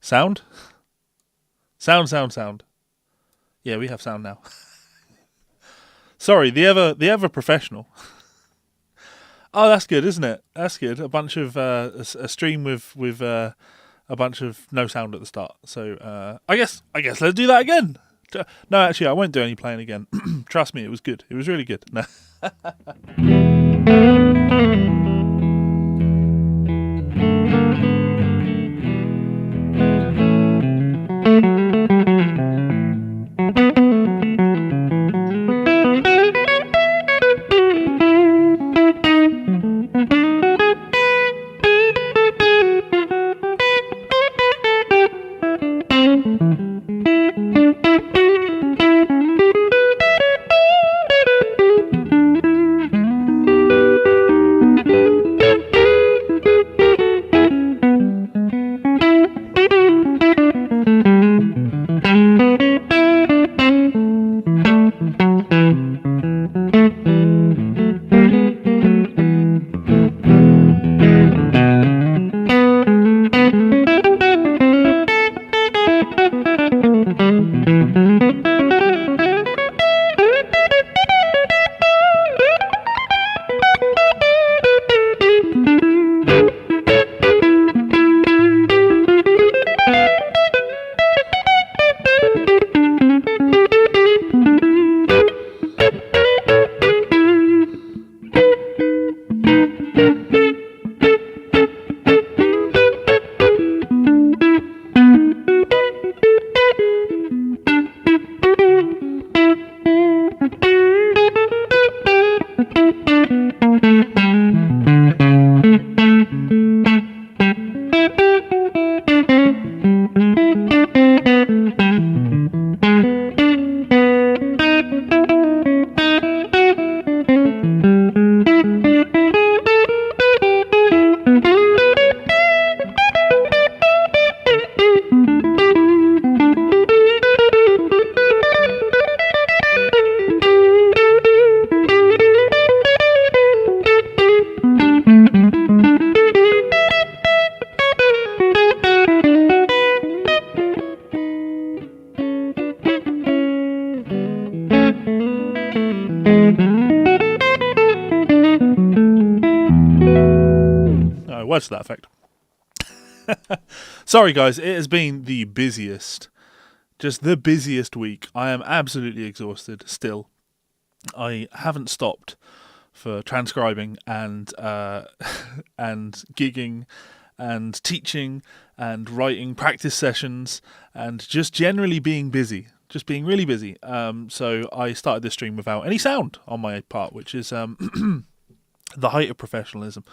Sound? Sound. Yeah, we have sound now. Sorry, the ever professional. Oh, that's good, isn't it? That's good. A bunch of a stream with a bunch of no sound at the start. So I guess let's do that again. No, actually, I won't do any playing again. Trust me, it was good. It was really good. No. Words to that effect. Sorry guys, it has been the busiest week. I am absolutely exhausted still. I haven't stopped for transcribing and gigging and teaching and writing practice sessions and just generally being busy. Just being really busy. So I started this stream without any sound on my part, which is the height of professionalism.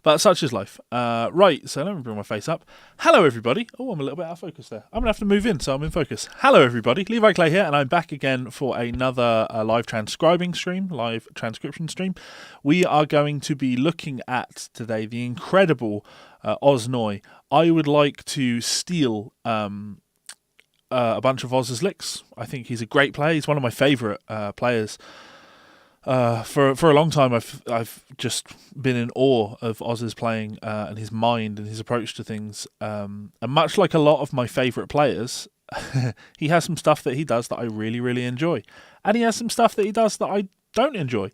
But such is life. Right, so let me bring my face up. Hello, everybody. Oh, I'm a little bit out of focus there. I'm going to have to move in, so I'm in focus. Hello, everybody. Levi Clay here, and I'm back again for another live transcribing stream, live transcription stream. We are going to be looking at, today, the incredible Oz Noy. I would like to steal a bunch of Oz's licks. I think he's a great player. He's one of my favourite players. For a long time, I've just been in awe of Oz's playing and his mind and his approach to things. And much like a lot of my favourite players, he has some stuff that he does that I really, really enjoy, and he has some stuff that he does that I don't enjoy.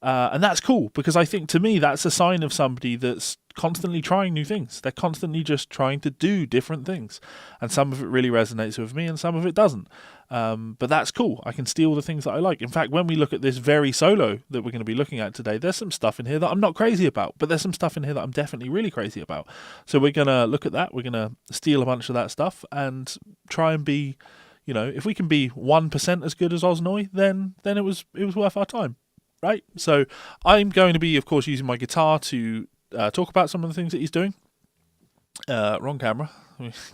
And that's cool, because I think, to me, that's a sign of somebody that's constantly trying new things. They're constantly just trying to do different things. And some of it really resonates with me and some of it doesn't. But that's cool. I can steal the things that I like. In fact, when we look at this very solo that we're going to be looking at today, there's some stuff in here that I'm not crazy about, but there's some stuff in here that I'm definitely really crazy about. So we're going to look at that. We're going to steal a bunch of that stuff and try and be, you know, if we can be 1% as good as Oz Noy, then it was worth our time. Right, so I'm going to be, of course, using my guitar to talk about some of the things that he's doing. Wrong camera.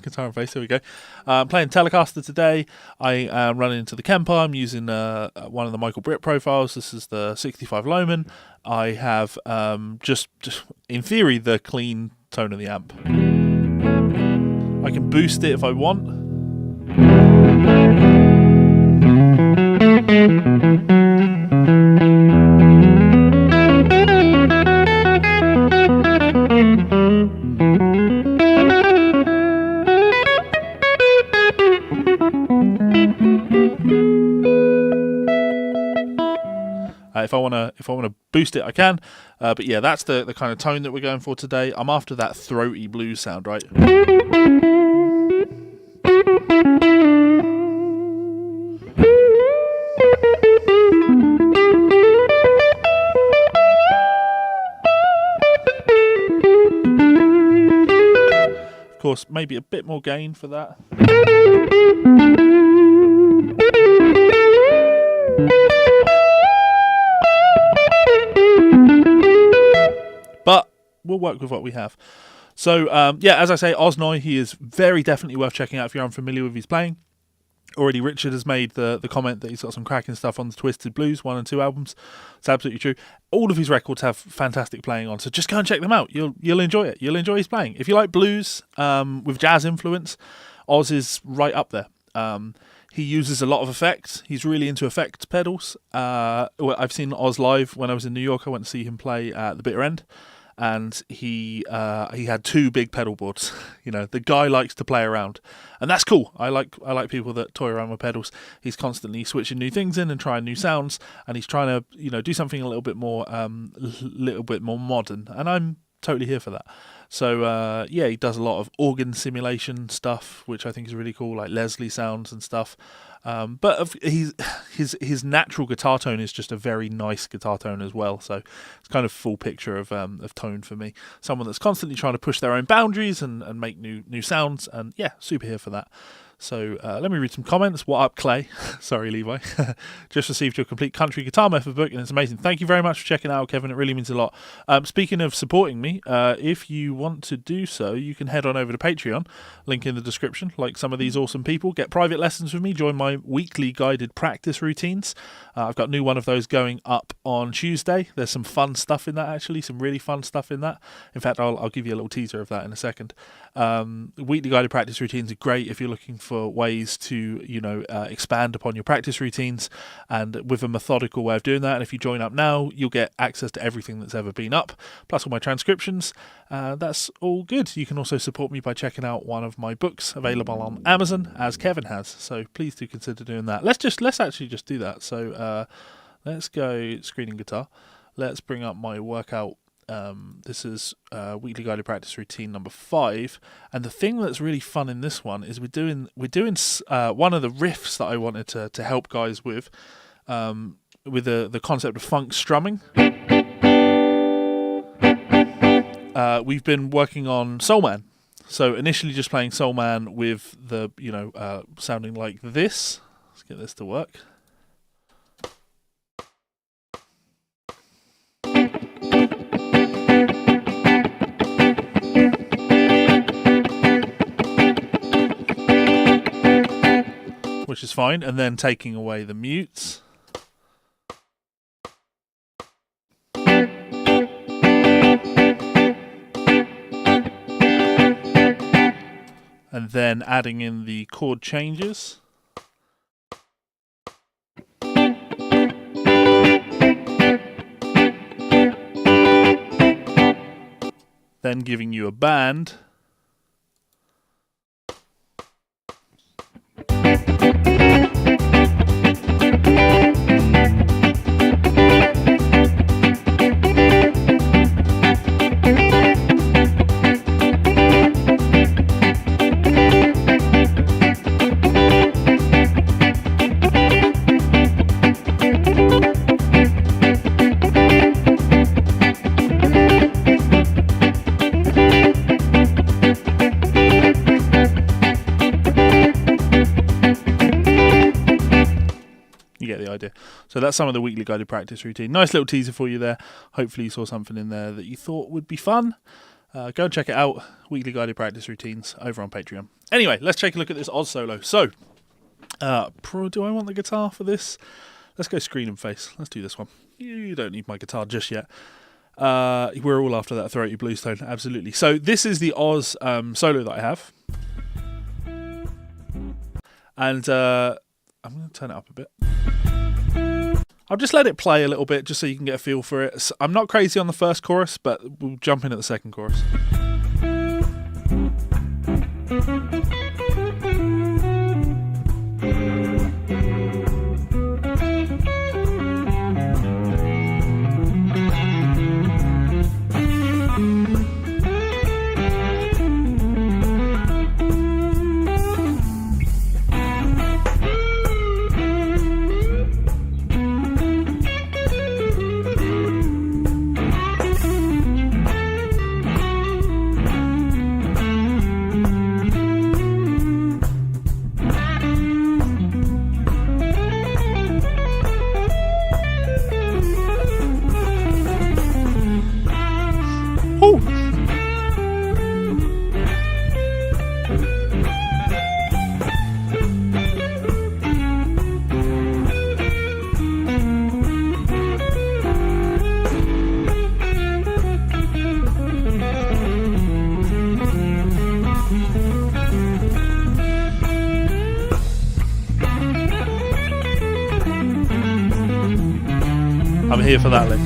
Guitar and face, there we go. I'm playing Telecaster today. I am running into the Kemper. I'm using one of the Michael Britt profiles. This is the 65 Lohman. I have just in theory, the clean tone of the amp. I can boost it if I want. If I wanna boost it, I can. But yeah, that's the kind of tone that we're going for today. I'm after that throaty blues sound, right? Of course, maybe a bit more gain for that. But we'll work with what we have. So, yeah, as I say, Osnoy, he is very definitely worth checking out if you're unfamiliar with his playing. Already Richard has made the comment that he's got some cracking stuff on the Twisted Blues 1 and 2 albums. It's absolutely true. All of his records have fantastic playing on, so just go and check them out. You'll enjoy it. You'll enjoy his playing. If you like blues with jazz influence, Oz is right up there. He uses a lot of effects. He's really into effect pedals. I've seen Oz live when I was in New York. I went to see him play at the Bitter End. And he had 2 big pedal boards. You know, the guy likes to play around, and that's cool. I like people that toy around with pedals. He's constantly switching new things in and trying new sounds, and he's trying to do something a little bit more modern. And I'm totally here for that. So yeah, he does a lot of organ simulation stuff, which I think is really cool, like Leslie sounds and stuff. But his natural guitar tone is just a very nice guitar tone as well. So it's kind of full picture of tone for me. Someone that's constantly trying to push their own boundaries and make new sounds. And yeah, super here for that. So let me read some comments. What up, Clay? Sorry, Levi. Just received your complete country guitar method book, and it's amazing. Thank you very much for checking it out, Kevin. It really means a lot. Speaking of supporting me, if you want to do so, you can head on over to Patreon. Link in the description. Like some of these awesome people, get private lessons with me. Join my weekly guided practice routines. I've got a new one of those going up on Tuesday. There's some fun stuff in that, actually. Some really fun stuff in that. In fact, I'll give you a little teaser of that in a second. Weekly guided practice routines are great if you're looking for ways to expand upon your practice routines, and with a methodical way of doing that. And if you join up now, you'll get access to everything that's ever been up, plus all my transcriptions. That's all good. You can also support me by checking out one of my books available on Amazon, as Kevin has, so please do consider doing that. Let's actually just do that. So let's go screening guitar. Let's bring up my workout. This is weekly guided practice routine number 5, and the thing that's really fun in this one is we're doing one of the riffs that I wanted to help guys with the concept of funk strumming. We've been working on Soul Man, so initially just playing Soul Man with the sounding like this. Let's get this to work. Which is fine, and then taking away the mutes. And then adding in the chord changes. Then giving you a band. So that's some of the weekly guided practice routine. Nice little teaser for you there. Hopefully you saw something in there that you thought would be fun. Go and check it out. Weekly guided practice routines over on Patreon. Anyway, let's take a look at this Oz solo. So, do I want the guitar for this? Let's go screen and face. Let's do this one. You don't need my guitar just yet. We're all after that throaty blues tone, absolutely. So this is the Oz solo that I have. And I'm going to turn it up a bit. I'll just let it play a little bit just so you can get a feel for it. I'm not crazy on the first chorus, but we'll jump in at the second chorus. I'm here for that lick.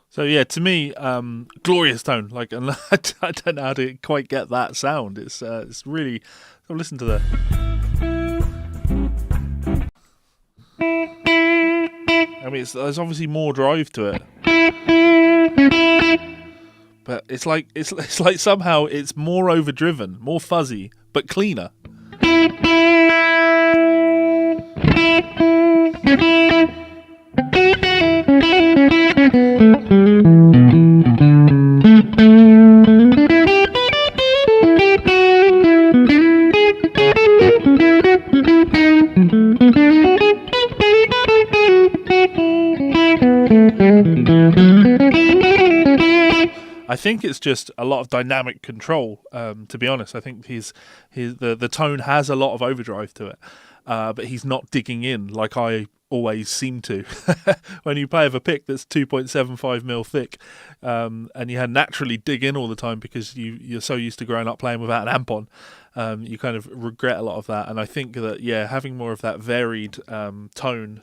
So yeah, to me, glorious tone. Like, and I don't know how to quite get that sound. It's really. Oh, listen to that. I mean, there's obviously more drive to it, but it's like somehow it's more overdriven, more fuzzy, but cleaner. I think it's just a lot of dynamic control. To be honest, I think the tone has a lot of overdrive to it, but he's not digging in like I always seem to. When you play with a pick that's 2.75 mil thick, and you naturally dig in all the time because you're so used to growing up playing without an amp on, you kind of regret a lot of that. And I think that having more of that varied tone.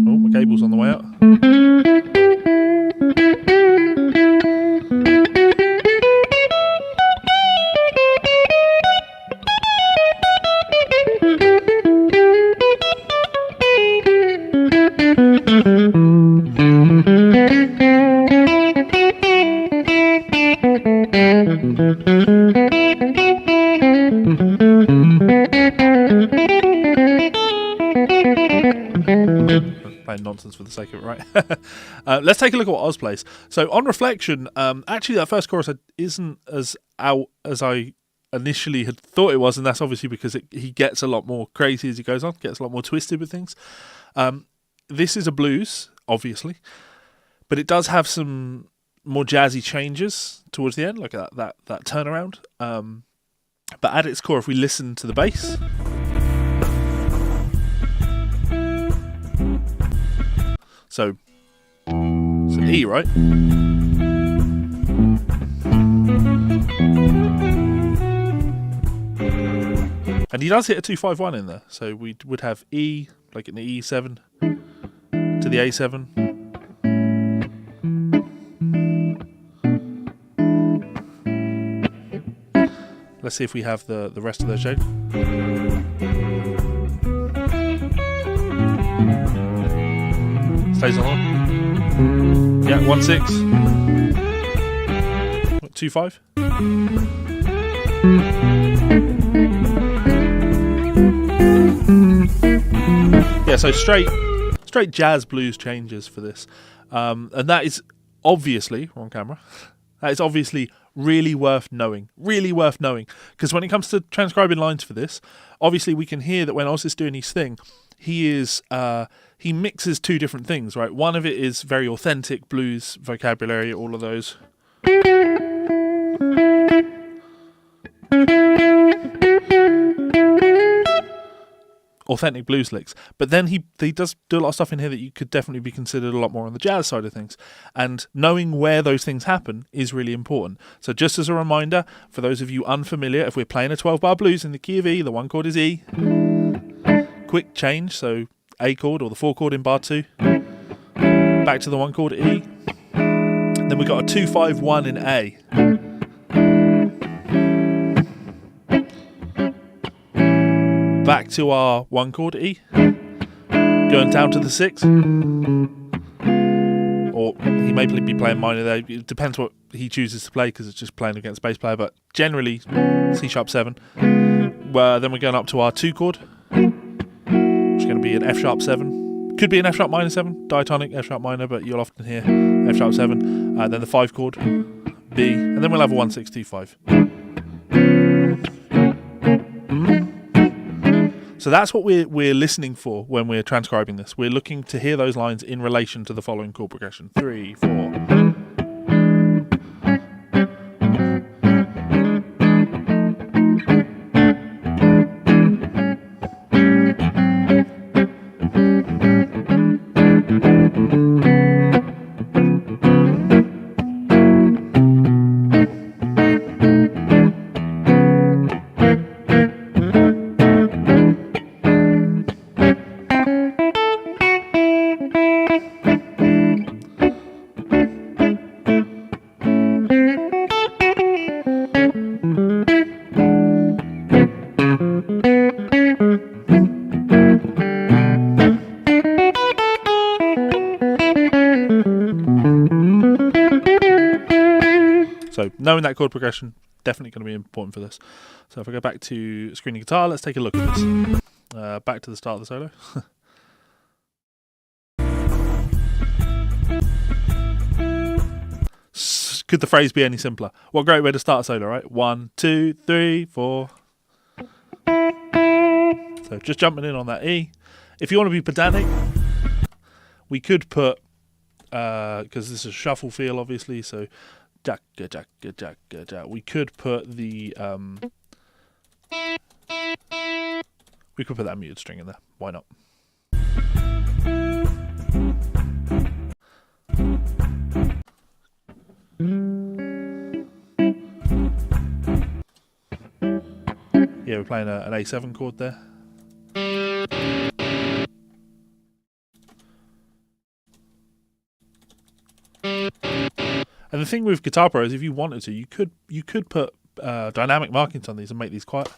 Oh, my cable's on the way out. Playing nonsense for the sake of it, right? Let's take a look at what Oz plays. So on reflection, actually that first chorus isn't as out as I initially had thought it was, and that's obviously because he gets a lot more crazy as he goes on, gets a lot more twisted with things. This is a blues, obviously, but it does have some more jazzy changes towards the end, like that turnaround. But at its core, if we listen to the bass, so it's an E, right? And he does hit a 2-5-1 in there, so we would have E, like an E7 to the A7. Let's see if we have the rest of those shapes. Stays on. Yeah, 1-6. 2-5. Yeah, so straight jazz blues changes for this. And that is obviously, wrong camera, that is obviously really worth knowing, because when it comes to transcribing lines for this, obviously we can hear that when Oz is doing his thing, he mixes two different things, right? One of it is very authentic blues vocabulary, all of those. Authentic blues licks, but then he does do a lot of stuff in here that you could definitely be considered a lot more on the jazz side of things, and knowing where those things happen is really important. So just as a reminder, for those of you unfamiliar, if we're playing a 12-bar blues in the key of E, the 1 chord is E, quick change, so A chord or the 4 chord in bar 2, back to the 1 chord E, then we've got a 2-5-1 in A. back to our 1 chord E, going down to the 6, or he may be playing minor there. It depends what he chooses to play because it's just playing against bass player, but generally C#7. Then we're going up to our 2 chord, which is going to be an F#7. Could be an F# minor 7, diatonic F# minor, but you'll often hear F#7. Then the 5 chord, B, and then we'll have a 1-6-2-5. So that's what we're listening for when we're transcribing this. We're looking to hear those lines in relation to the following chord progression: 3, 4. So knowing that chord progression, definitely going to be important for this. So if I go back to screening guitar, let's take a look at this. Back to the start of the solo. Could the phrase be any simpler? What a great way to start a solo, right? 1, 2, 3, 4. So just jumping in on that E. If you want to be pedantic, we could put, because this is a shuffle feel, obviously, so we could put the we could put that muted string in there. Why not? Yeah, we're playing an A7 chord there. And the thing with Guitar Pro is, if you wanted to, you could put dynamic markings on these and make these quiet.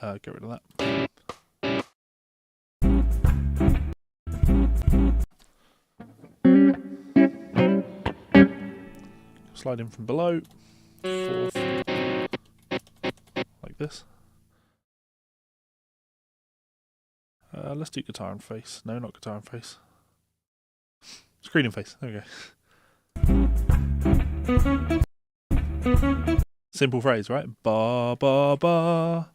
Get rid of that. Slide in from below, 4th, like this. Let's do guitar and face. No, not guitar and face. Screen and face. There we go. Simple phrase, right? Ba ba ba.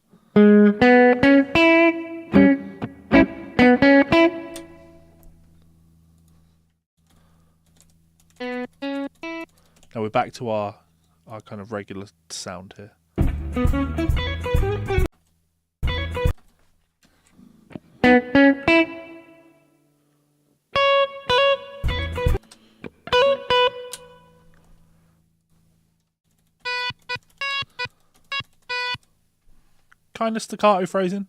Now we're back to our kind of regular sound here. Kind of staccato phrasing.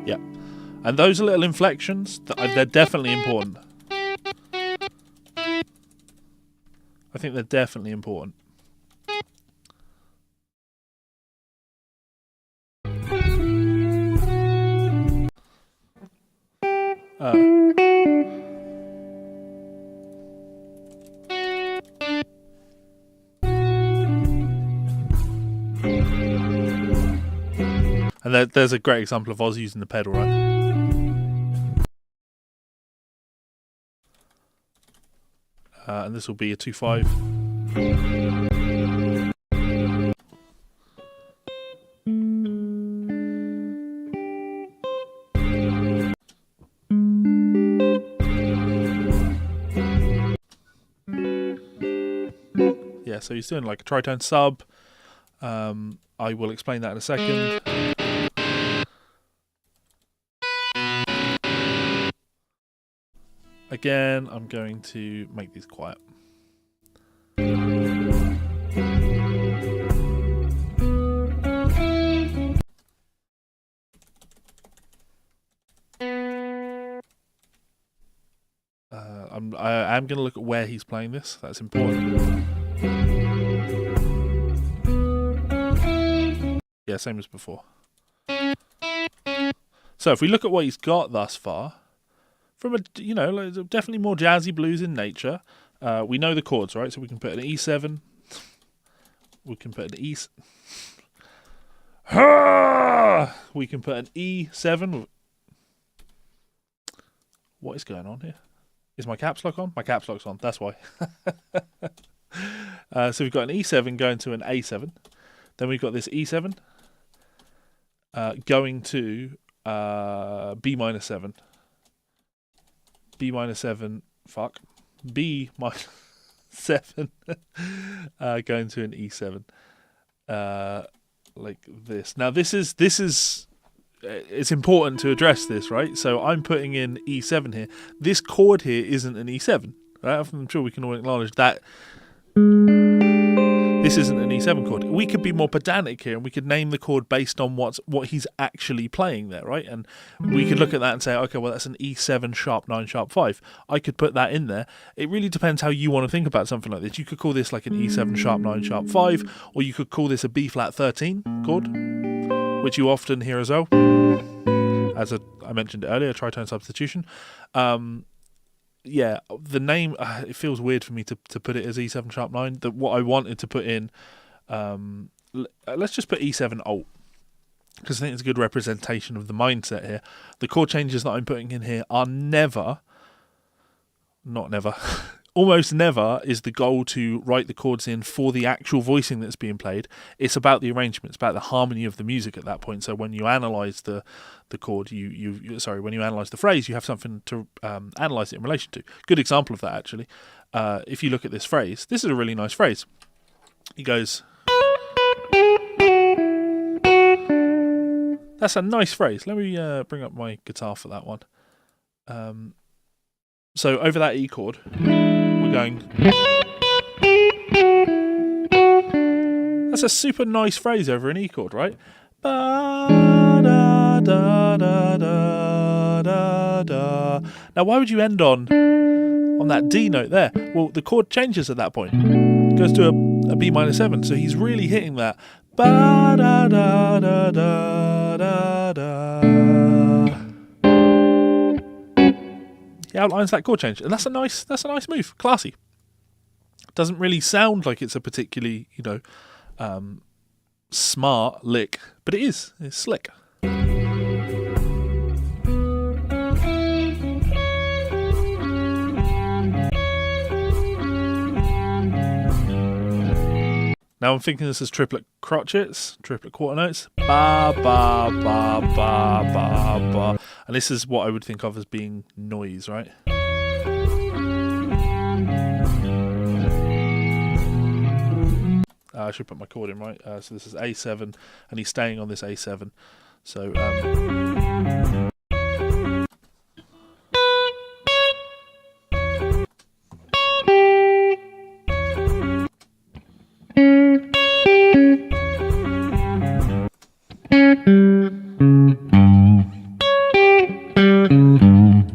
Yeah, and those are little inflections. They're definitely important. I think they're definitely important. And there's a great example of Oz using the pedal, right? And this will be a 2/5. Yeah, so he's doing like a tritone sub. I will explain that in a second. Again, I'm going to make these quiet. I am going to look at where he's playing this. That's important. Yeah, same as before. So if we look at what he's got thus far, from a, you know, like, definitely more jazzy blues in nature. We know the chords, right? So we can put an E7. We can put an E. We can put an E7. What is going on here? Is my caps lock on? My caps lock's on. That's why. So we've got an E7 going to an A7. Then we've got this E7 going to B minor 7. B minor 7. Fuck. B minor 7 going to an E7. Like this. Now this is it's important to address this, right? So I'm putting in E7 here. This chord here isn't an E7, right? I'm sure we can all acknowledge that this isn't an E7 chord. We could be more pedantic here, and we could name the chord based on what he's actually playing there, right? And we could look at that and say, okay, well, that's an E7 sharp 9 sharp 5. I could put that in there. It really depends how you want to think about something like this. You could call this like an E7 sharp 9 sharp 5, or you could call this a B flat 13 chord, which you often hear as well. As I mentioned earlier, tritone substitution. Yeah, the name, it feels weird for me to put it as E7 sharp 9. What I wanted to put in, let's just put E7 alt, because I think it's a good representation of the mindset here. The chord changes that I'm putting in here are almost never is the goal to write the chords in for the actual voicing that's being played. It's about the arrangement. It's about the harmony of the music at that point. So when you analyse the chord, when you analyse the phrase, you have something to analyse it in relation to. Good example of that, actually. If you look at this phrase, this is a really nice phrase. He goes... That's a nice phrase. Let me bring up my guitar for that one. So over that E chord, we're going... That's a super nice phrase over an E chord, right? Ba-da-da-da-da-da-da. Now, why would you end on that D note there? Well, the chord changes at that point. It goes to a B minor 7, so he's really hitting that. Ba-da-da-da-da-da-da. He outlines that chord change, and that's a nice move, classy. Doesn't really sound like it's a particularly, smart lick, but it is. It's slick. Now I'm thinking this is triplet crotchets, triplet quarter notes. Ba, ba, ba, ba, ba, ba. And this is what I would think of as being noise, right? I should put my chord in, right? So this is A7, and he's staying on this A7. So,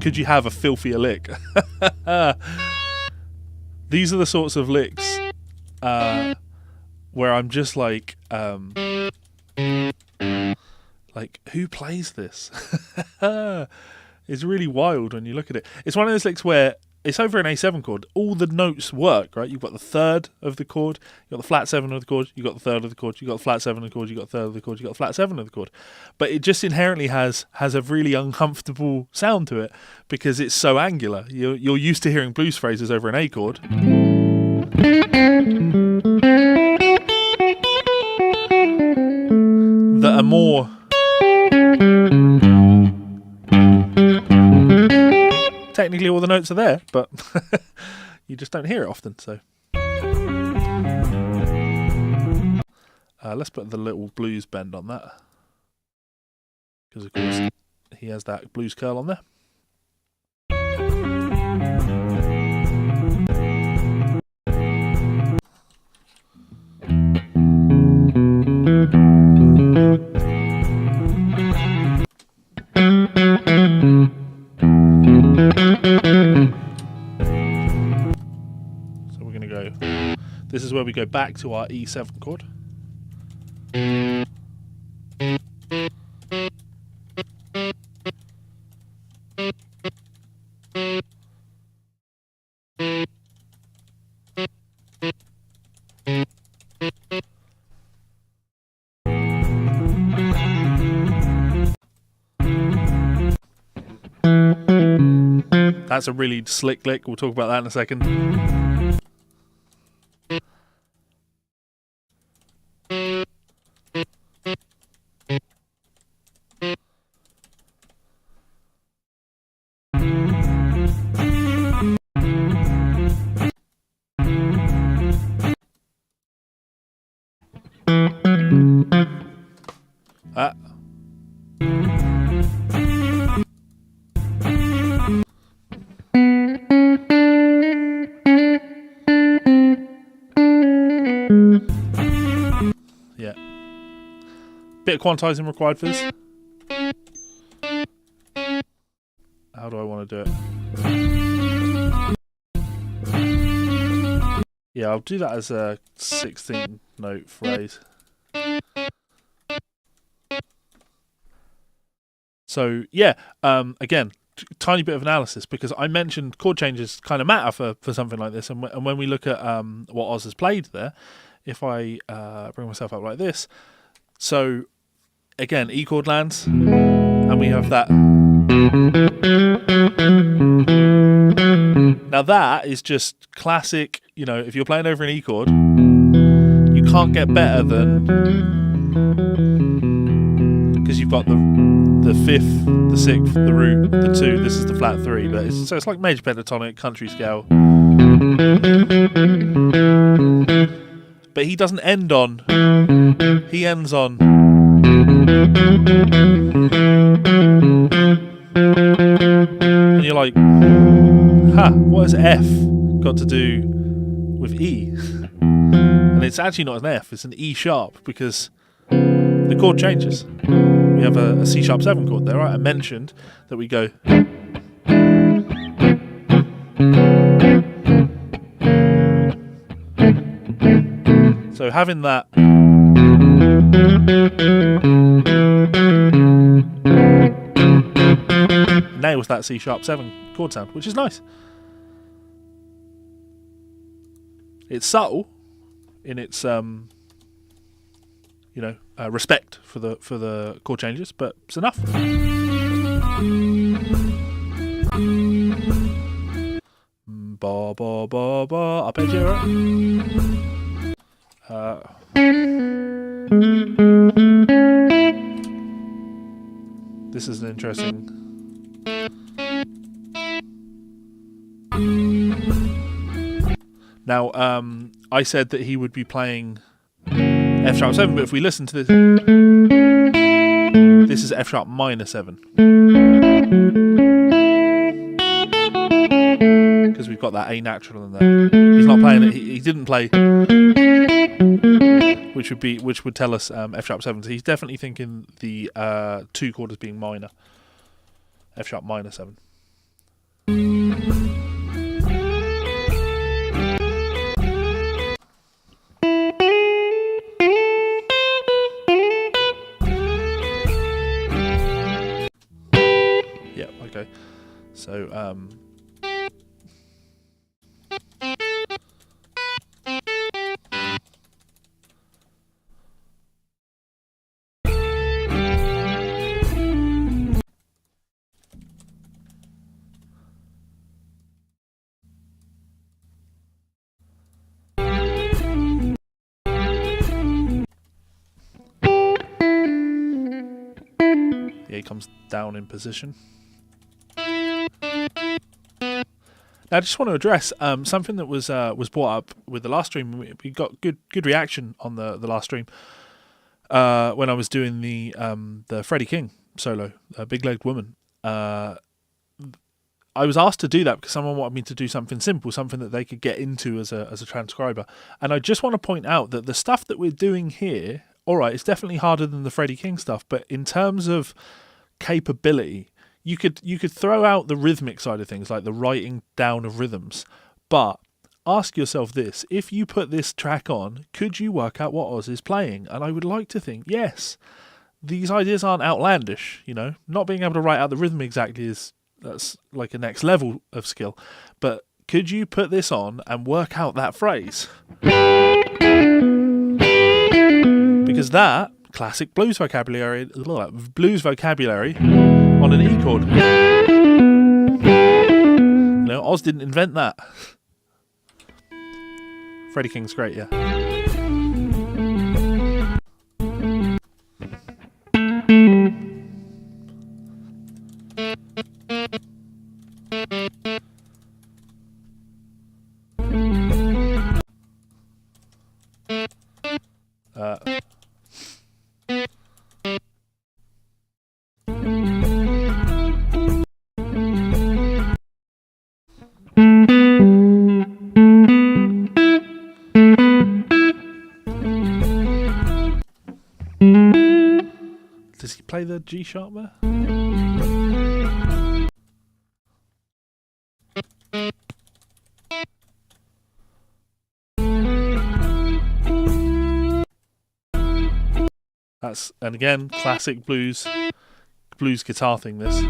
could you have a filthier lick? These are the sorts of licks where I'm just like, who plays this? It's really wild when you look at it. It's one of those licks where it's over an A7 chord. All the notes work, right? You've got the third of the chord, you've got the flat 7 of the chord, you've got the third of the chord, you've got the flat 7 of the chord, you've got the third of the chord, you've got the flat 7 of the chord. But it just inherently has a really uncomfortable sound to it because it's so angular. You're used to hearing blues phrases over an A chord. That are more technically all the notes are there, but you just don't hear it often. So let's put the little blues bend on that, because of course he has that blues curl on there. This is where we go back to our E7 chord. That's a really slick lick. We'll talk about that in a second. Yeah. Bit of quantizing required for this. How do I want to do it? Yeah, I'll do that as a 16 note phrase. So yeah, again, tiny bit of analysis, because I mentioned chord changes kind of matter for something like this, and when we look at what Oz has played there, if I bring myself up like this, so again, E chord lands, and we have that. Now that is just classic, you know, if you're playing over an E chord, you can't get better than, because you've got the fifth, the sixth, the root, the two, this is the flat three, but so it's like major pentatonic, country scale. But he doesn't end on, he ends on. And you're like, what has F got to do with E? And it's actually not an F, it's an E sharp, because the chord changes. We have a C sharp 7 chord there, right? I mentioned that we go. So having that nails that C sharp 7 chord sound, which is nice. It's subtle in its respect for the chord changes, but it's enough. Ba ba ba ba, arpeggio, right? This is an interesting. Now, I said that he would be playing F sharp 7, but if we listen to this, this is F sharp minor 7. Because we've got that A natural in there. He's not playing it, he didn't play, which would tell us F sharp 7. So he's definitely thinking the 2 chord as being minor. F sharp minor 7. Okay, so he comes down in position. Now, I just want to address something that was brought up with the last stream. We got good reaction on the last stream when I was doing the Freddie King solo, Big Legged Woman. I was asked to do that because someone wanted me to do something simple, something that they could get into as a transcriber. And I just want to point out that the stuff that we're doing here, all right, it's definitely harder than the Freddie King stuff, but in terms of capability, you could throw out the rhythmic side of things, like the writing down of rhythms, but ask yourself this: if you put this track on, could you work out what Oz is playing? And I would like to think yes. These ideas aren't outlandish, you know. Not being able to write out the rhythm exactly that's like a next level of skill. But could you put this on and work out that phrase? Because that classic blues vocabulary on an E chord. No, Oz didn't invent that. Freddie King's great, yeah. Does he play the G sharp there? That's, and again, classic blues guitar thing, this.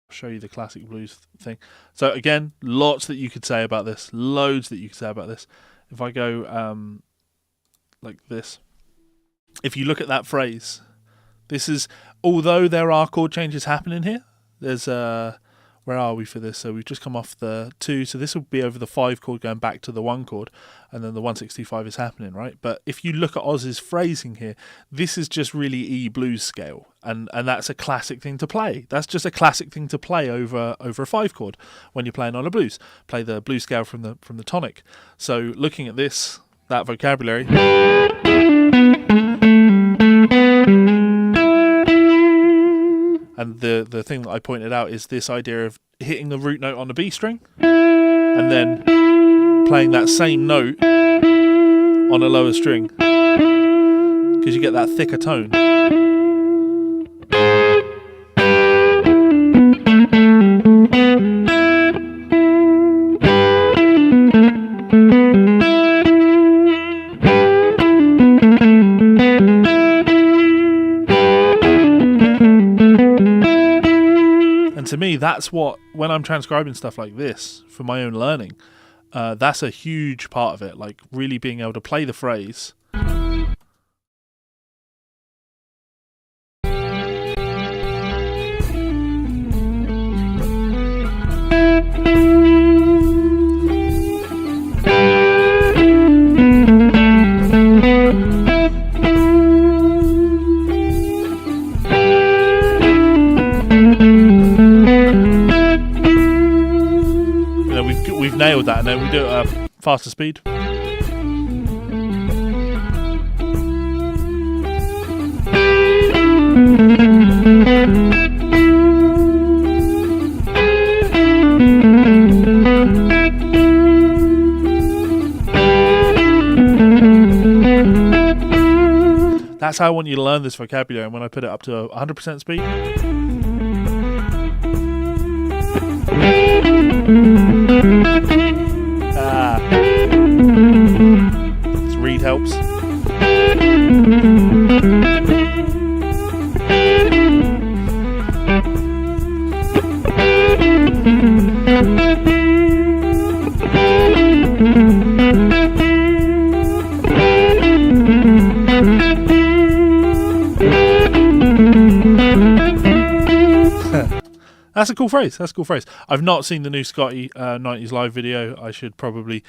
Show you the classic blues thing. So again, lots that you could say about this, loads that you could say about this. If I go like this, if you look at that phrase, this is, although there are chord changes happening here, there's where are we for this? So we've just come off the 2, so this will be over the 5 chord going back to the 1 chord, and then the 165 is happening, right? But if you look at Oz's phrasing here, this is just really E blues scale, and that's a classic thing to play. That's just a classic thing to play over a 5 chord when you're playing on a blues. Play the blues scale from the tonic. So looking at this, that vocabulary. And the thing that I pointed out is this idea of hitting the root note on the B string and then playing that same note on a lower string, because you get that thicker tone. To me, that's what, when I'm transcribing stuff like this for my own learning, that's a huge part of it, like really being able to play the phrase. We've nailed that, and then we do it at a faster speed. That's how I want you to learn this vocabulary, and when I put it up to 100% speed. This read helps. That's a cool phrase. That's a cool phrase. I've not seen the new Scotty 90s live video. I should probably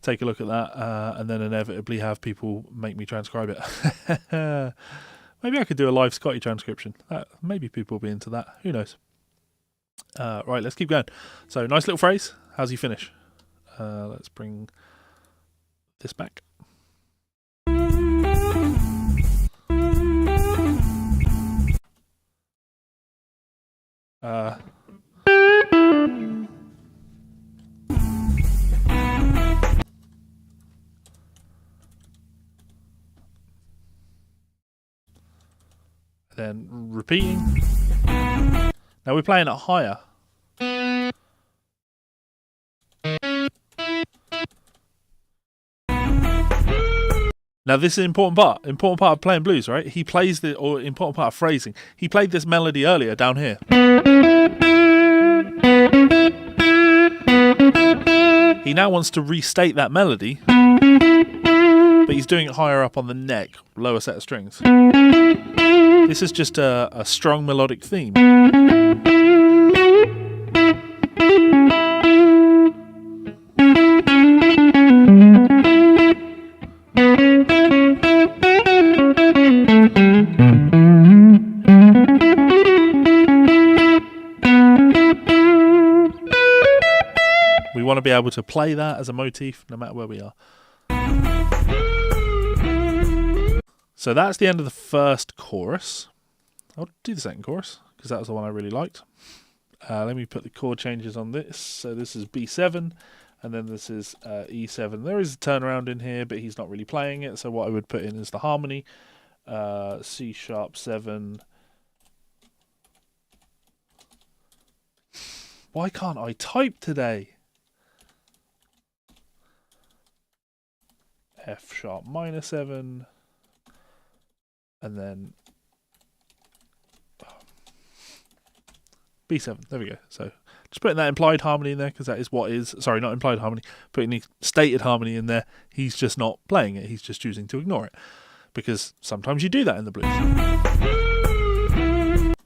take a look at that and then inevitably have people make me transcribe it. Maybe I could do a live Scotty transcription. Maybe people will be into that. Who knows? Right, let's keep going. So, nice little phrase. How's he finish? Let's bring this back. Then repeating. Now we're playing it higher. Now this is an important part. Important part of playing blues, right? He plays the, or important part of phrasing. He played this melody earlier down here. He now wants to restate that melody, but he's doing it higher up on the neck, lower set of strings. This is just a strong melodic theme. We want to be able to play that as a motif no matter where we are. So that's the end of the first chorus. I'll do the second chorus because that was the one I really liked. Let me put the chord changes on this. So this is B7 and then this is E7. There is a turnaround in here, but he's not really playing it. So what I would put in is the harmony. C sharp 7. Why can't I type today? F sharp minor 7. And then B7. There we go. So just putting that implied harmony in there because that is what is. Sorry, not implied harmony. Putting the stated harmony in there. He's just not playing it. He's just choosing to ignore it. Because sometimes you do that in the blues.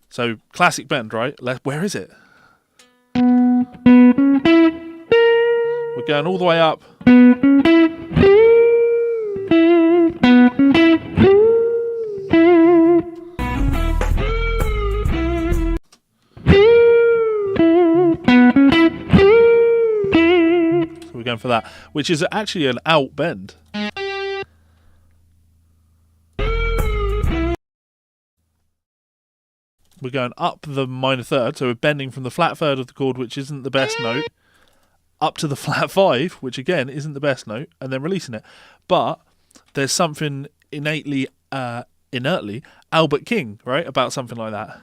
So classic bend, right? Where is it? We're going all the way up. We're going for that, which is actually an out bend. We're going up the minor third, so we're bending from the flat third of the chord, which isn't the best note, up to the flat 5, which again isn't the best note, and then releasing it. But there's something inertly Albert King, right, about something like that.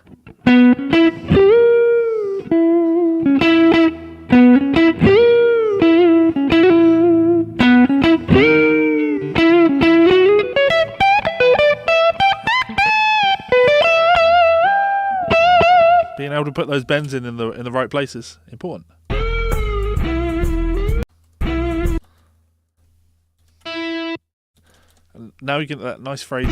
Being able to put those bends in the right places, important. And now you get that nice phrase.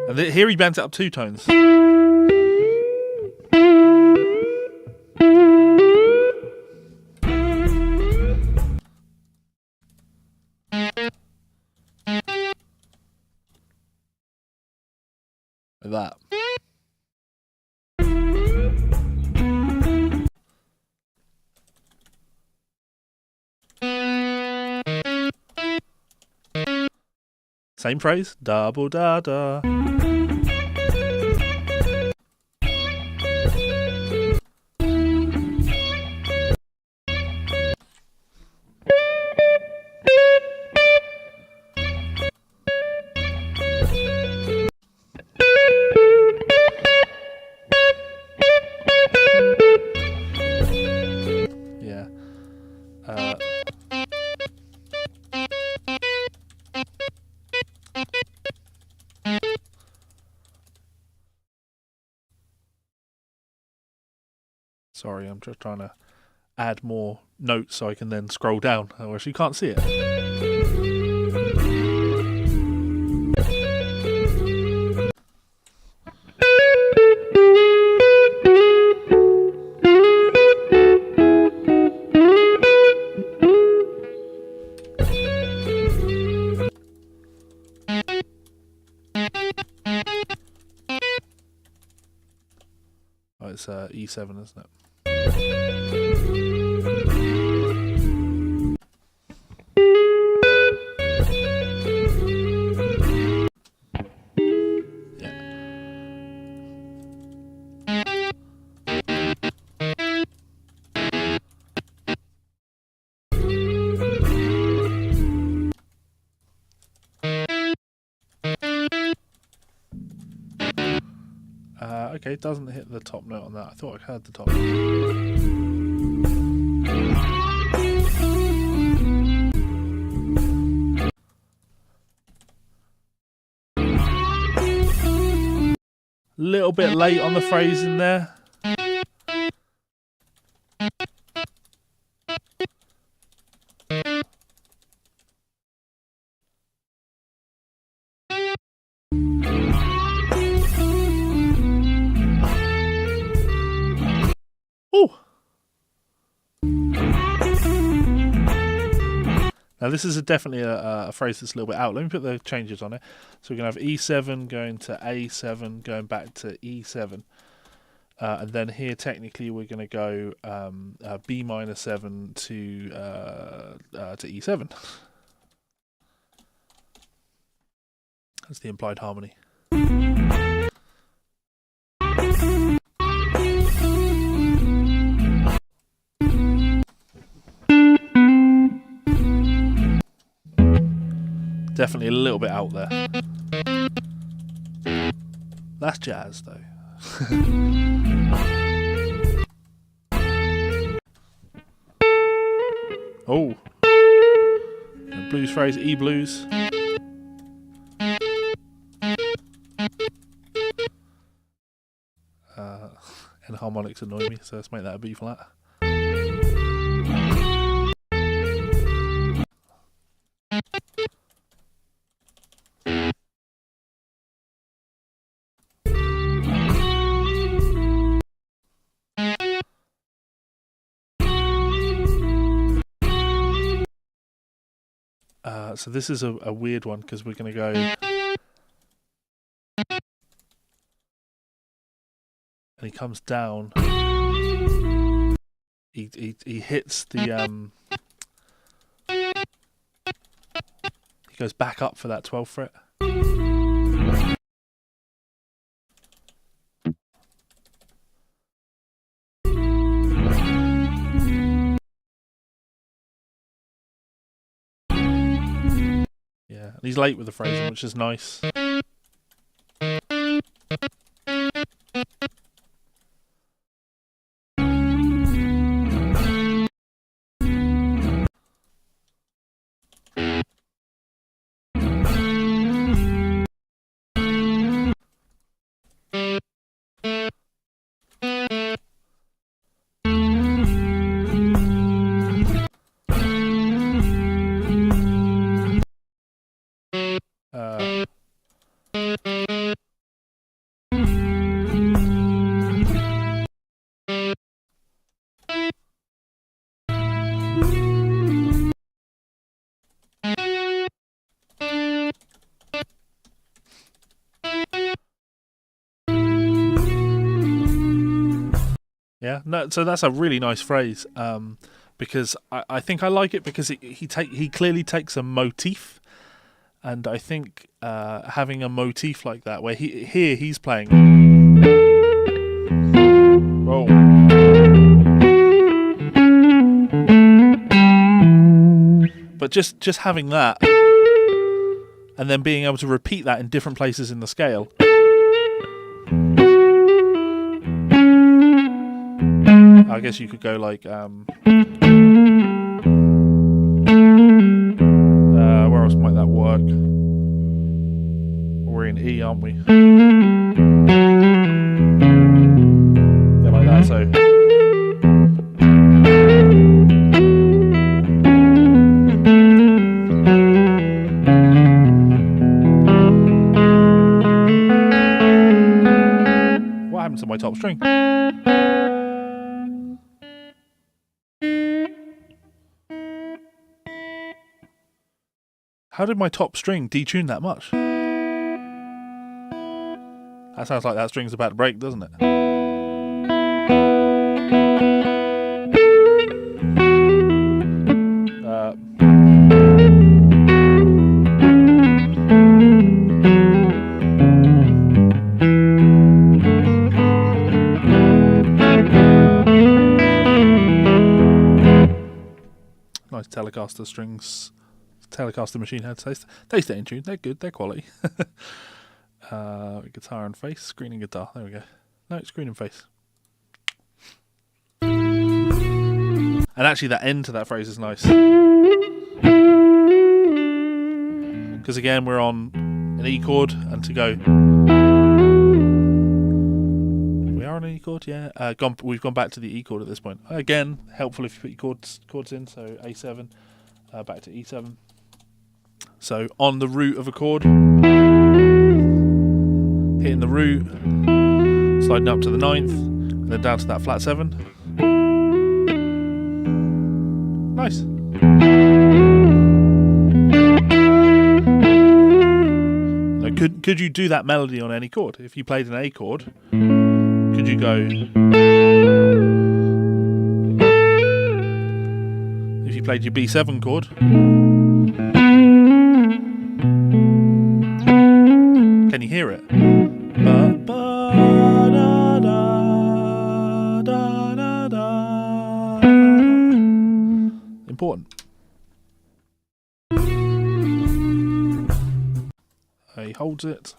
And here he bends it up 2 tones. That. Same phrase, double da da. Sorry, I'm just trying to add more notes so I can then scroll down, otherwise you can't see it. Oh, it's E7, isn't it? Okay, it doesn't hit the top note on that. I thought I heard the top note. Little bit late on the phrasing there. Oh. Now this is definitely a phrase that's a little bit out. Let me put the changes on it. So we're going to have E7 going to A7, going back to E7. And then here technically we're going to go B minor 7 to E7. That's the implied harmony. Definitely a little bit out there. That's jazz, though. Oh. A blues phrase, E blues. And harmonics annoy me, so let's make that a B flat. So this is a weird one because we're going to go. And he comes down. He hits the. He goes back up for that 12th fret. Yeah, and he's late with the phrasing, which is nice. Yeah, no, so that's a really nice phrase because I think I like it because he clearly takes a motif, and I think having a motif like that where he's playing. Oh. But just having that, and then being able to repeat that in different places in the scale. I guess you could go like, where else might that work? We're in E, aren't we? Yeah, like that, so. What happened to my top string? How did my top string detune that much? That sounds like that string's about to break, doesn't it? Nice Telecaster strings. Telecaster machine heads. They stay in tune. They're good. They're quality. Guitar and face, screen and guitar. There we go. No, screen and face. And actually that end to that phrase is nice. Because again, we're on an E chord, and to go... We are on an E chord, yeah. We've gone back to the E chord at this point. Again, helpful if you put your chords in, so A7, back to E7. So on the root of a chord, hitting the root, sliding up to the 9th, and then down to that flat 7. Nice. Now, could you do that melody on any chord? If you played an A chord, could you go... If you played your B7 chord, can you hear it? Important. He holds it.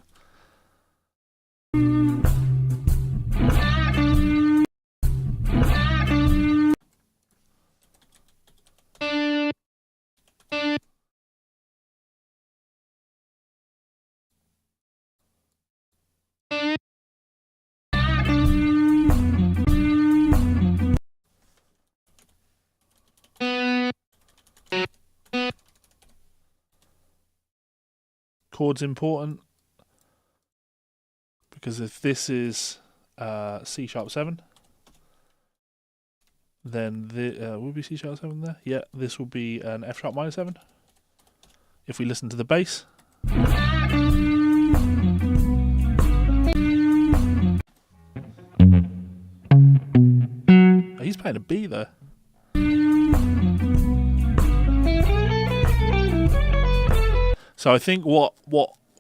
Chord's important because if this is C#7, then will be C#7 there? Yeah, this will be an F#-7. If we listen to the bass, he's playing a B though. So I think what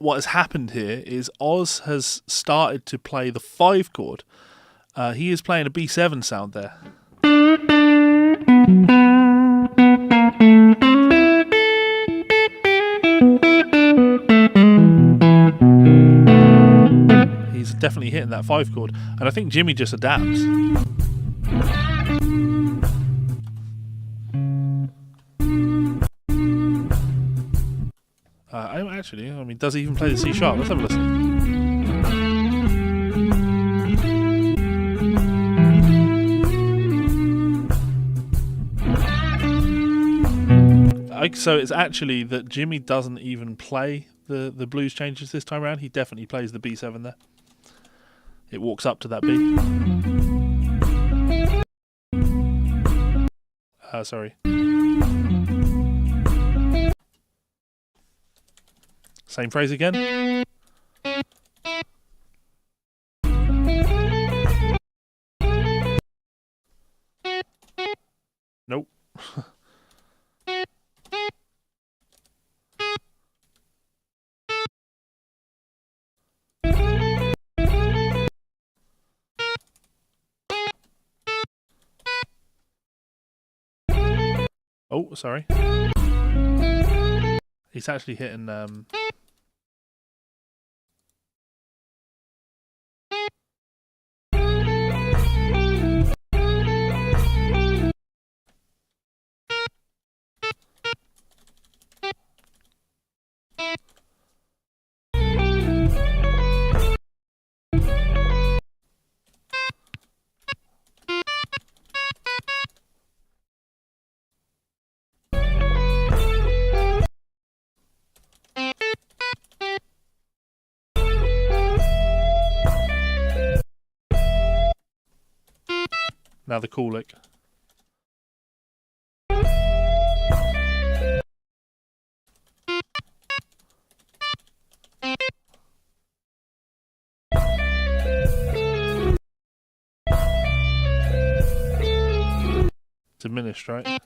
has happened here is Oz has started to play the 5 chord. He is playing a B7 sound there. He's definitely hitting that 5 chord, and I think Jimmy just adapts. Actually, I mean, does he even play the C#? Let's have a listen. So it's actually that Jimmy doesn't even play the blues changes this time around. He definitely plays the B7 there. It walks up to that B. Sorry. Same phrase again. Nope. Oh, sorry. He's actually hitting now the cool lick. Diminished, right?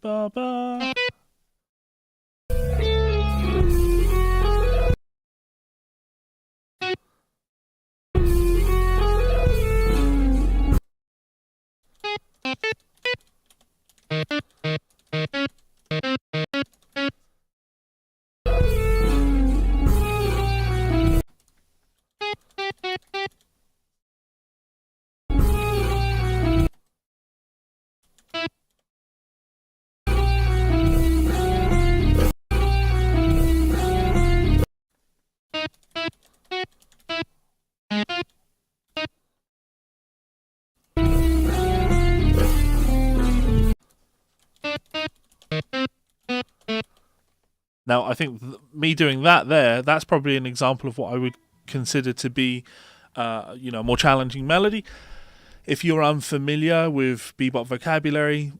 Ba ba. Now, I think me doing that that's probably an example of what I would consider to be, a more challenging melody. If you're unfamiliar with bebop vocabulary,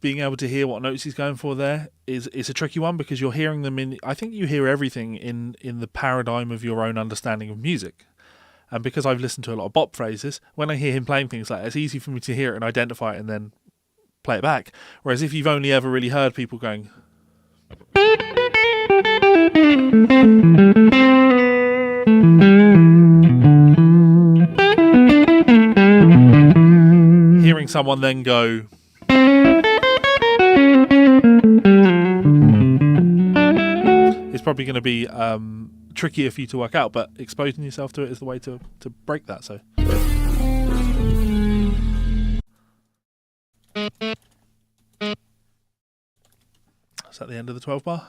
being able to hear what notes he's going for there is a tricky one, because you're hearing them I think you hear everything in the paradigm of your own understanding of music. And because I've listened to a lot of bop phrases, when I hear him playing things like that, it's easy for me to hear it and identify it and then play it back. Whereas if you've only ever really heard people going... hearing someone then go... it's probably going to be trickier for you to work out, but exposing yourself to it is the way to break that. So is that the end of the 12 bar?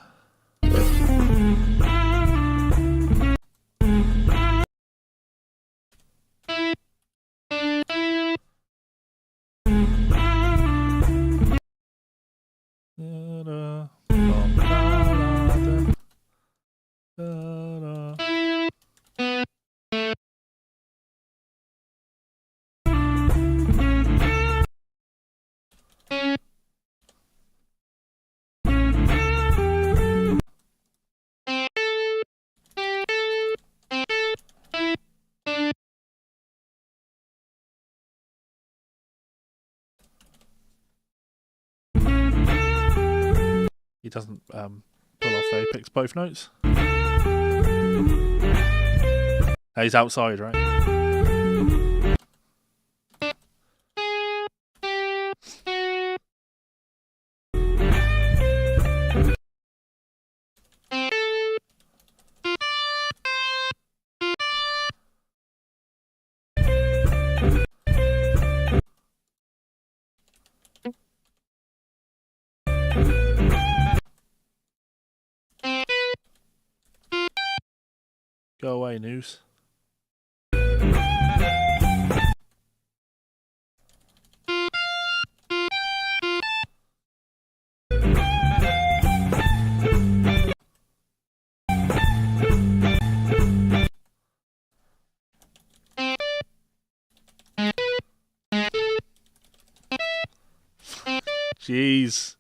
He doesn't pull off though, he picks both notes. Now he's outside, right? Go away, news. Jeez.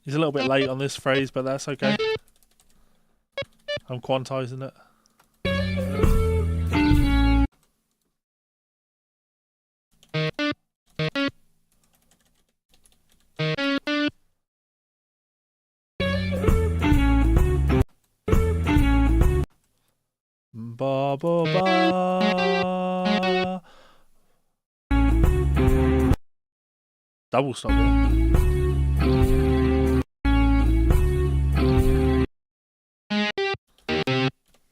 He's a little bit late on this phrase, but that's okay. I'm quantizing it. Ba ba ba. Double stop it.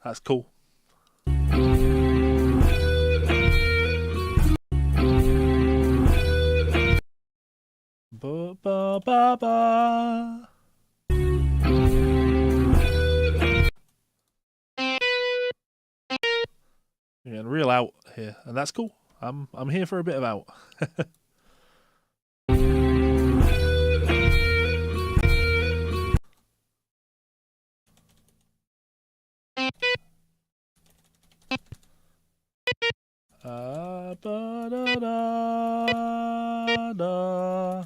That's cool. Ba ba ba ba. You're getting real out here, and that's cool. I'm here for a bit of out. Ba da da da.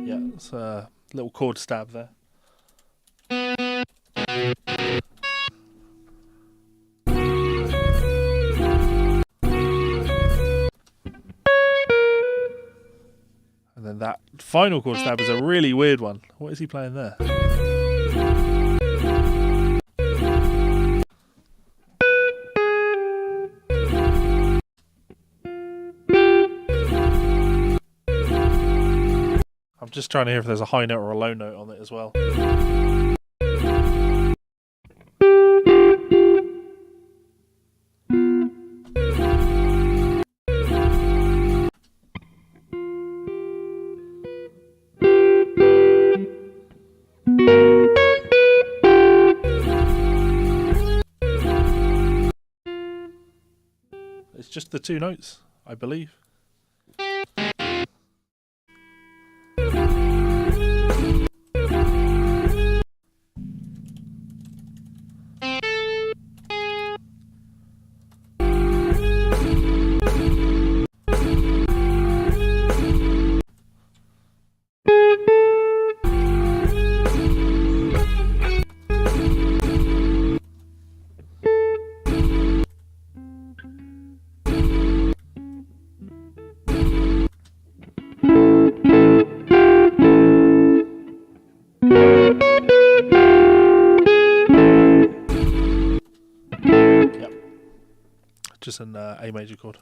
Yeah, it's a little chord stab there. final chord stab is a really weird one. What is he playing there? I'm just trying to hear if there's a high note or a low note on it as well. It's just the two notes, I believe. Just an A major chord.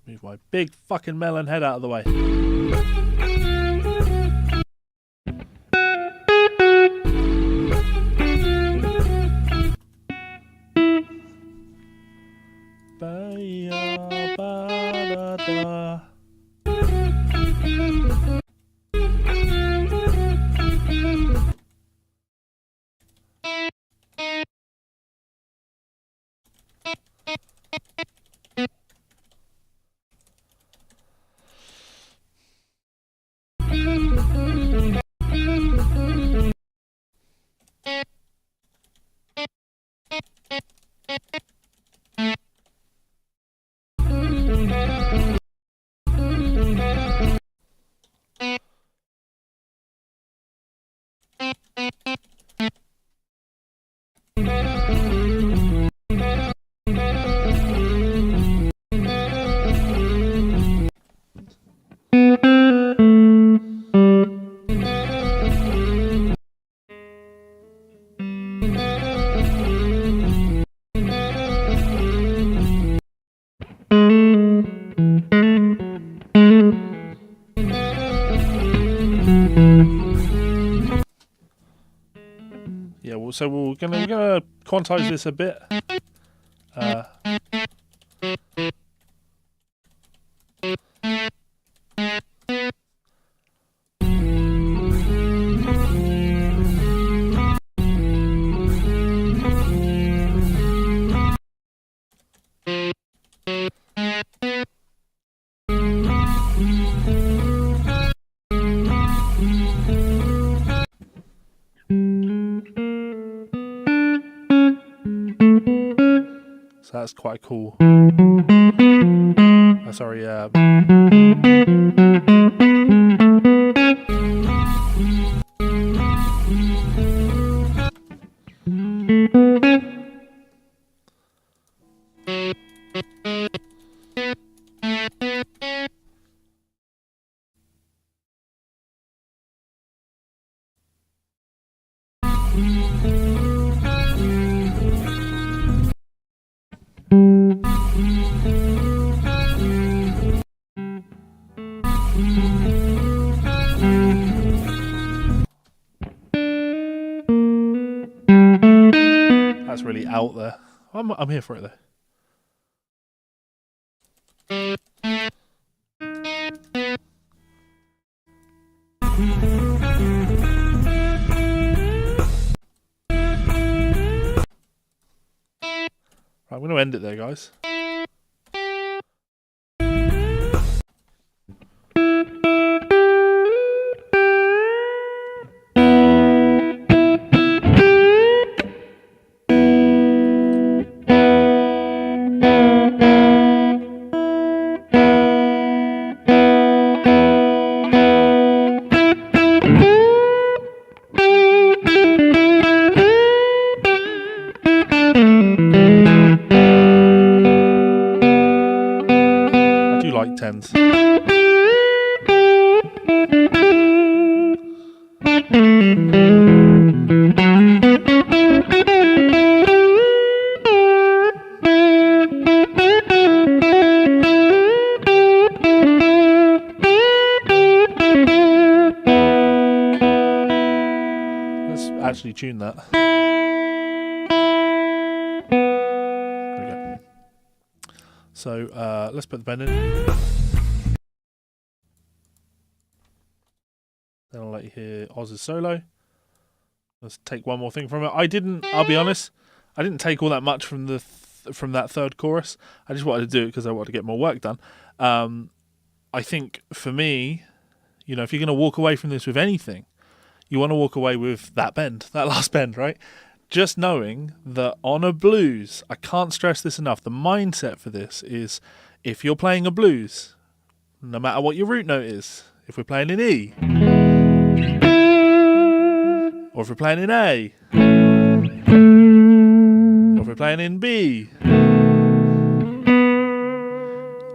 Move my big fucking melon head out of the way. So we're gonna quantize this a bit. So that's quite cool. Sorry, that's really out there. I'm here for it though. Right, I'm going to end it there, guys. bends. Let's actually tune that. There we go. So let's put the bend in. Then I'll let you hear Oz's solo. Let's take one more thing from it. I'll be honest, I didn't take all that much from the from that third chorus. I just wanted to do it because I wanted to get more work done. I think for me, you know, if you're going to walk away from this with anything, you want to walk away with that bend, that last bend, right? Just knowing that on a blues, I can't stress this enough, the mindset for this is if you're playing a blues, no matter what your root note is, if we're playing in E, or if we're playing in A, or if we're playing in B,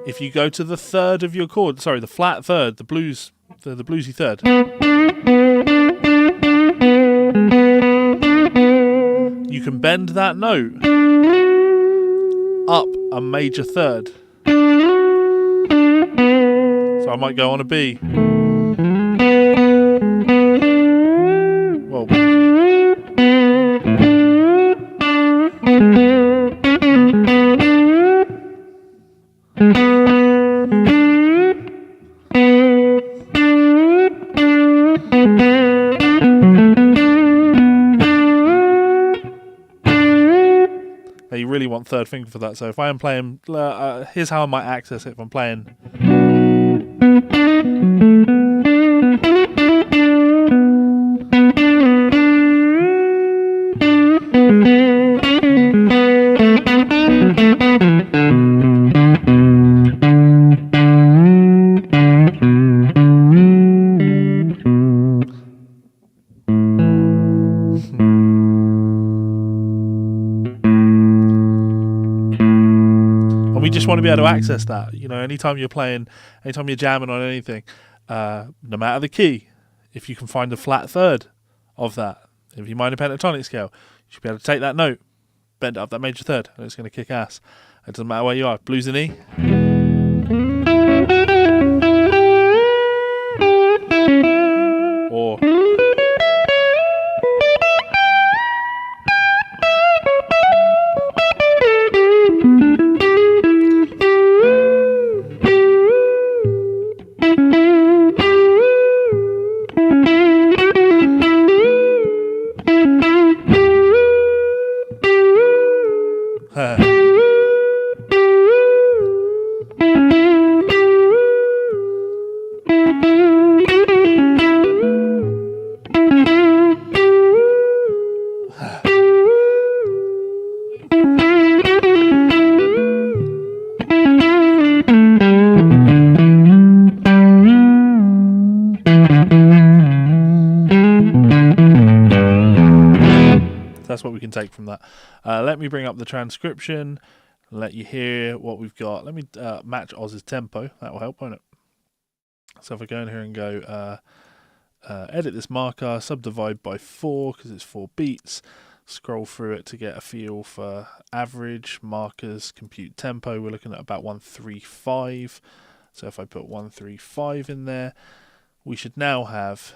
if you go to the third of your chord, sorry, the flat third, the bluesy third, you can bend that note up a major third. So I might go on a B. Well, you really want third finger for that. So if I am playing, here's how I might access it if I'm playing. We just want to be able to access that, you know, anytime you're playing, anytime you're jamming on anything, no matter the key, if you can find the flat third of that, if you mind a pentatonic scale, you should be able to take that note, bend it up that major third, and it's going to kick ass. It doesn't matter where you are, blues in E, or that's what we can take from that. Let me bring up the transcription, let you hear what we've got. Let me match Oz's tempo. That will help, won't it? So if I go in here and go edit this marker, subdivide by 4 because it's 4 beats, scroll through it to get a feel for average, markers, compute tempo. We're looking at about 135. So if I put 135 in there, we should now have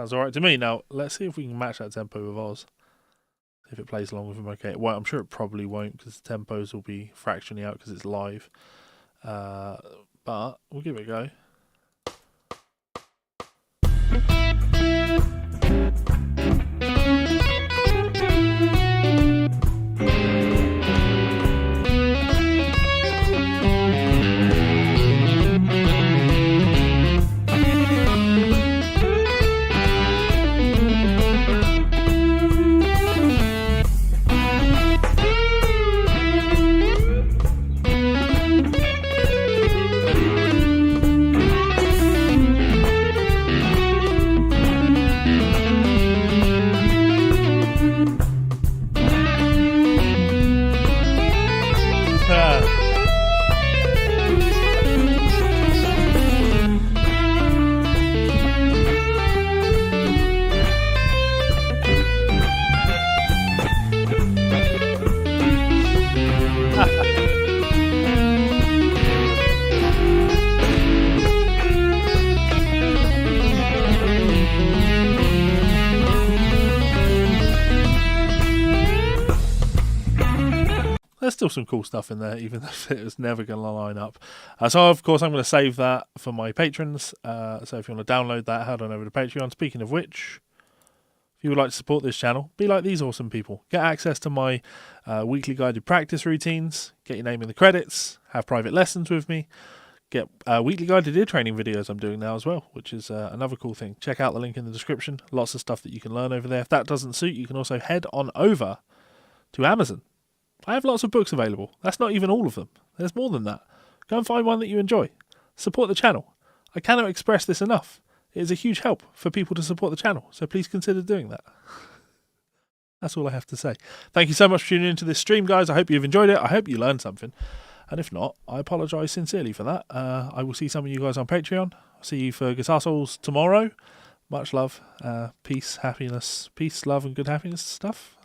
Sounds alright to me. Now, let's see if we can match that tempo with Oz. If it plays along with him, okay. Well, I'm sure it probably won't because the tempos will be fractionally out because it's live. But we'll give it a go. There's still some cool stuff in there, even if it was never going to line up. So, of course, I'm going to save that for my patrons. So if you want to download that, head on over to Patreon. Speaking of which, if you would like to support this channel, be like these awesome people. Get access to my weekly guided practice routines, get your name in the credits, have private lessons with me, get weekly guided ear training videos I'm doing now as well, which is another cool thing. Check out the link in the description. Lots of stuff that you can learn over there. If that doesn't suit, you can also head on over to Amazon. I have lots of books available. That's not even all of them. There's more than that. Go and find one that you enjoy. Support the channel. I cannot express this enough. It is a huge help for people to support the channel, so please consider doing that. That's all I have to say. Thank you so much for tuning into this stream, guys. I hope you've enjoyed it. I hope you learned something. And if not, I apologise sincerely for that. I will see some of you guys on Patreon. I'll see you for Guitar Souls tomorrow. Much love. Peace, happiness. Peace, love and good happiness stuff.